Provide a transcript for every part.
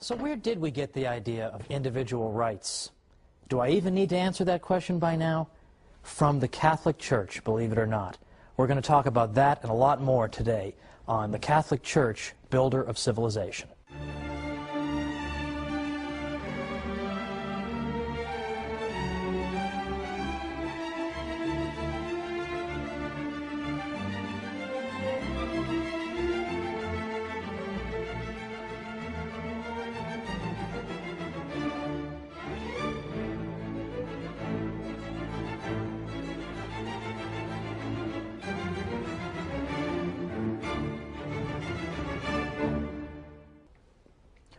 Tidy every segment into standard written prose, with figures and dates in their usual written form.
So where did we get the idea of individual rights? Do I even need to answer that question by now? From the Catholic Church, believe it or not. We're going to talk about that and a lot more today on the Catholic Church, Builder of Civilization.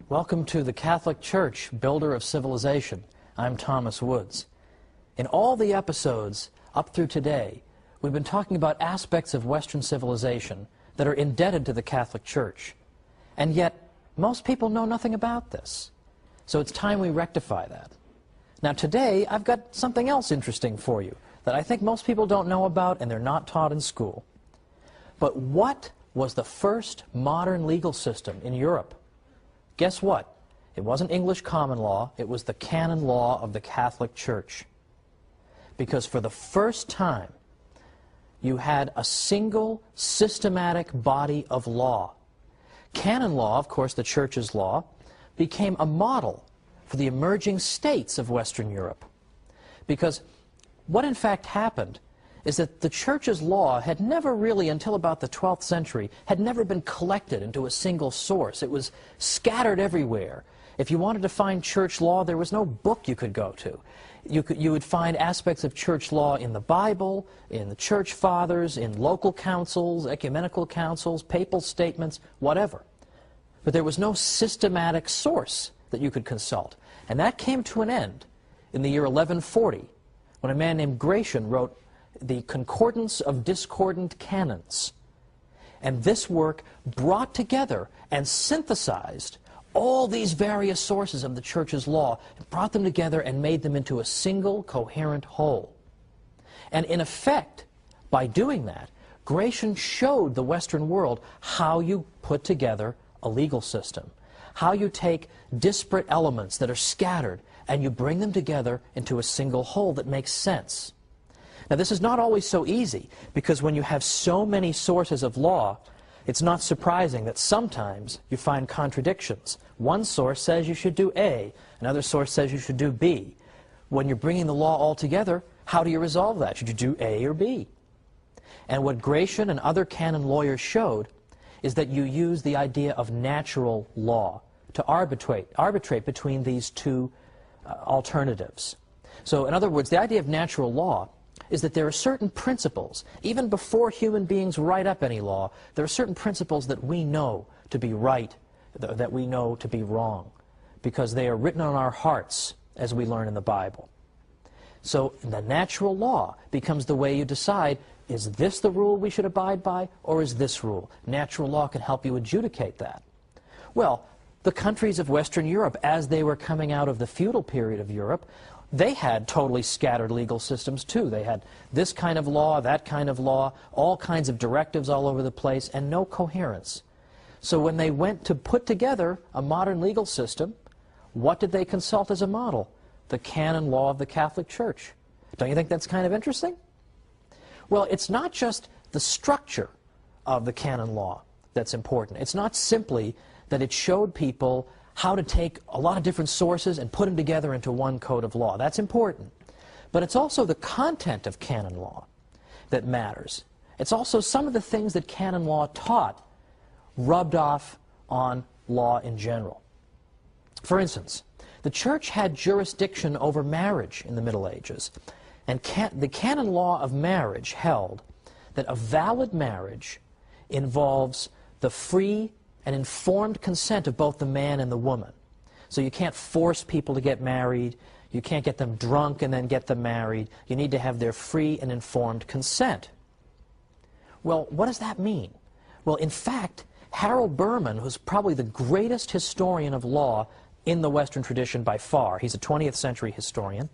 Welcome to the Catholic Church, Builder of Civilization. I'm Thomas Woods. In all the episodes up through today, we've been talking about aspects of Western civilization that are indebted to the Catholic Church. And yet, most people know nothing about this. So it's time we rectify that. Now today, I've got something else interesting for you that I think most people don't know about and they're not taught in school. But what was the first modern legal system in Europe? Guess what? It wasn't English common law, it was the canon law of the Catholic Church. Because for the first time, you had a single systematic body of law. Canon law, of course, the Church's law, became a model for the emerging states of Western Europe. Because what in fact happened is that the Church's law had never really, until about the 12th century, had never been collected into a single source. It was scattered everywhere. If you wanted to find church law, there was no book you could go to. You would find aspects of church law in the Bible, in the church fathers, in local councils, ecumenical councils, papal statements, whatever. But there was no systematic source that you could consult. And that came to an end in the year 1140, when a man named Gratian wrote the Concordance of Discordant Canons. And this work brought together and synthesized all these various sources of the Church's law, brought them together and made them into a single coherent whole. And in effect, by doing that, Gratian showed the Western world how you put together a legal system, how you take disparate elements that are scattered and you bring them together into a single whole that makes sense. Now, this is not always so easy, because when you have so many sources of law, it's not surprising that sometimes you find contradictions. One source says you should do A, another source says you should do B. When you're bringing the law all together, how do you resolve that? Should you do A or B? And what Gratian and other canon lawyers showed is that you use the idea of natural law to arbitrate between these two alternatives. So, in other words, the idea of natural law is that there are certain principles, even before human beings write up any law, there are certain principles that we know to be right, that we know to be wrong, because they are written on our hearts, as we learn in the Bible. So the natural law becomes the way you decide, is this the rule we should abide by, or is this rule? Natural law can help you adjudicate that. Well, the countries of Western Europe, as they were coming out of the feudal period of Europe, they had totally scattered legal systems too. They had this kind of law, that kind of law, all kinds of directives all over the place, and no coherence. So when they went to put together a modern legal system, what did they consult as a model? The canon law of the Catholic Church. Don't you think that's kind of interesting? Well, it's not just the structure of the canon law that's important. It's not simply that it showed people how to take a lot of different sources and put them together into one code of law. That's important. But it's also the content of canon law that matters. It's also some of the things that canon law taught rubbed off on law in general. For instance, the Church had jurisdiction over marriage in the Middle Ages, and the canon law of marriage held that a valid marriage involves the free and informed consent of both the man and the woman. So you can't force people to get married, you can't get them drunk and then get them married, you need to have their free and informed consent. Well, what does that mean? Well, in fact, Harold Berman, who's probably the greatest historian of law in the Western tradition by far, he's a 20th century historian,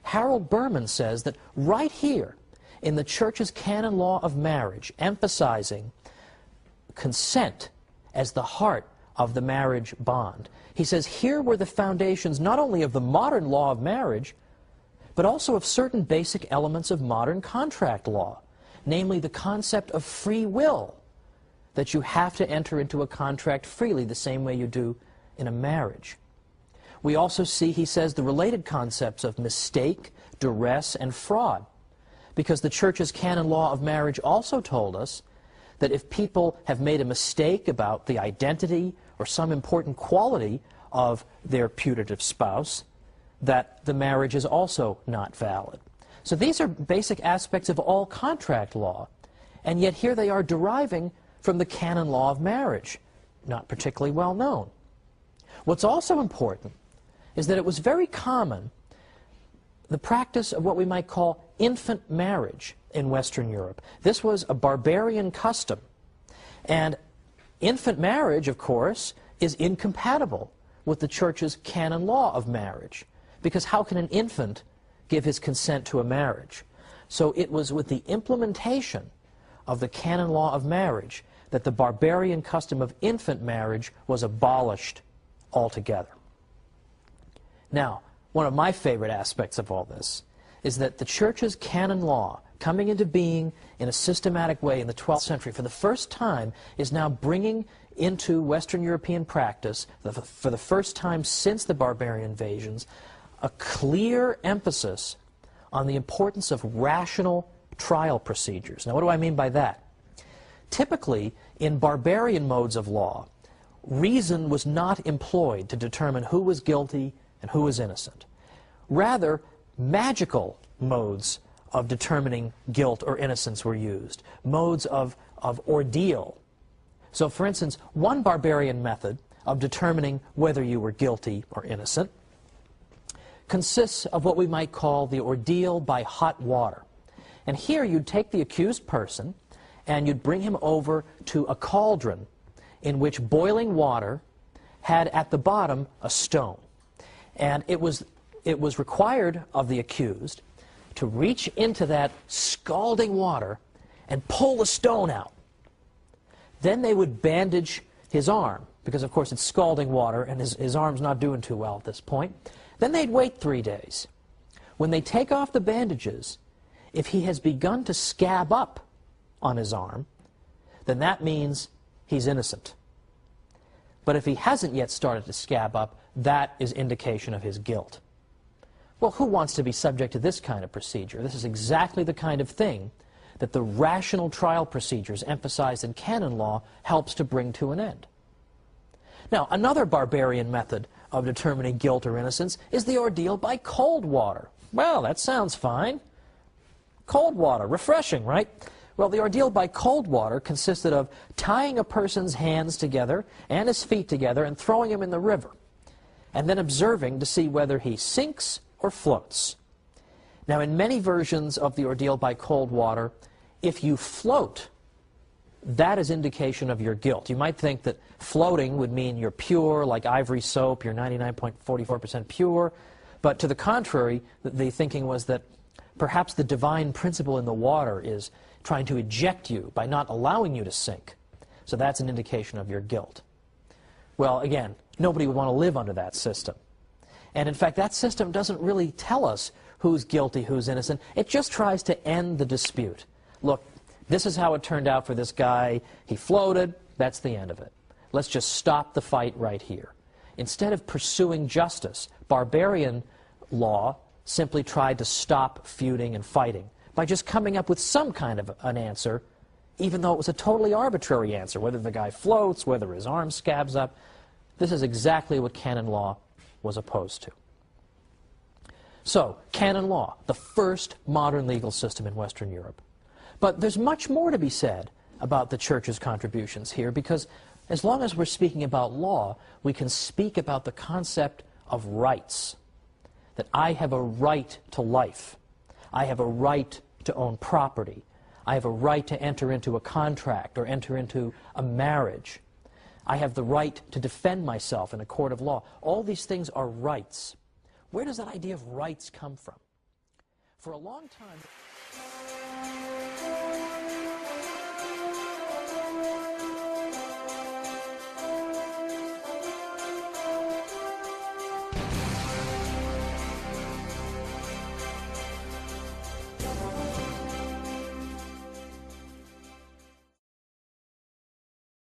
Harold Berman says that right here in the Church's canon law of marriage, emphasizing consent as the heart of the marriage bond. He says here were the foundations not only of the modern law of marriage, but also of certain basic elements of modern contract law, namely the concept of free will, that you have to enter into a contract freely the same way you do in a marriage. We also see, he says, the related concepts of mistake, duress, and fraud, because the Church's canon law of marriage also told us that if people have made a mistake about the identity or some important quality of their putative spouse, that the marriage is also not valid. So these are basic aspects of all contract law, and yet here they are deriving from the canon law of marriage, not particularly well known. What's also important is that it was very common, the practice of what we might call infant marriage in Western Europe. This was a barbarian custom, and infant marriage, of course, is incompatible with the Church's canon law of marriage, because how can an infant give his consent to a marriage? So it was with the implementation of the canon law of marriage that the barbarian custom of infant marriage was abolished altogether. Now, one of my favorite aspects of all this is that the Church's canon law, coming into being in a systematic way in the 12th century, for the first time is now bringing into Western European practice, for the first time since the barbarian invasions, a clear emphasis on the importance of rational trial procedures. Now, what do I mean by that? Typically, in barbarian modes of law, reason was not employed to determine who was guilty and who was innocent. Rather, magical modes of determining guilt or innocence were used, modes of ordeal. So, for instance, one barbarian method of determining whether you were guilty or innocent consists of what we might call the ordeal by hot water. And here you'd take the accused person and you'd bring him over to a cauldron in which boiling water had at the bottom a stone. And it was required of the accused to reach into that scalding water and pull the stone out. Then they would bandage his arm, because of course it's scalding water and his arm's not doing too well at this point. Then they'd wait 3 days. When they take off the bandages, if he has begun to scab up on his arm, then that means he's innocent. But if he hasn't yet started to scab up, that is indication of his guilt. Well, who wants to be subject to this kind of procedure? This is exactly the kind of thing that the rational trial procedures emphasized in canon law helps to bring to an end. Now, another barbarian method of determining guilt or innocence is the ordeal by cold water. Well, that sounds fine. Cold water, refreshing, right? Well, the ordeal by cold water consisted of tying a person's hands together and his feet together and throwing him in the river, and then observing to see whether he sinks or floats. Now, in many versions of the ordeal by cold water, if you float, that is indication of your guilt. You might think that floating would mean you're pure, like ivory soap, you're 99.44% pure, but to the contrary, the thinking was that perhaps the divine principle in the water is trying to eject you by not allowing you to sink. So that's an indication of your guilt. Well, again, nobody would want to live under that system. And in fact, that system doesn't really tell us who's guilty, who's innocent. It just tries to end the dispute. Look, this is how it turned out for this guy. He floated. That's the end of it. Let's just stop the fight right here. Instead of pursuing justice, barbarian law simply tried to stop feuding and fighting by just coming up with some kind of an answer, even though it was a totally arbitrary answer, whether the guy floats, whether his arm scabs up. This is exactly what canon law was opposed to. So, canon law, the first modern legal system in Western Europe. But there's much more to be said about the Church's contributions here, because as long as we're speaking about law, we can speak about the concept of rights. That I have a right to life. I have a right to own property. I have a right to enter into a contract or enter into a marriage. I have the right to defend myself in a court of law. All these things are rights. Where does that idea of rights come from? For a long time...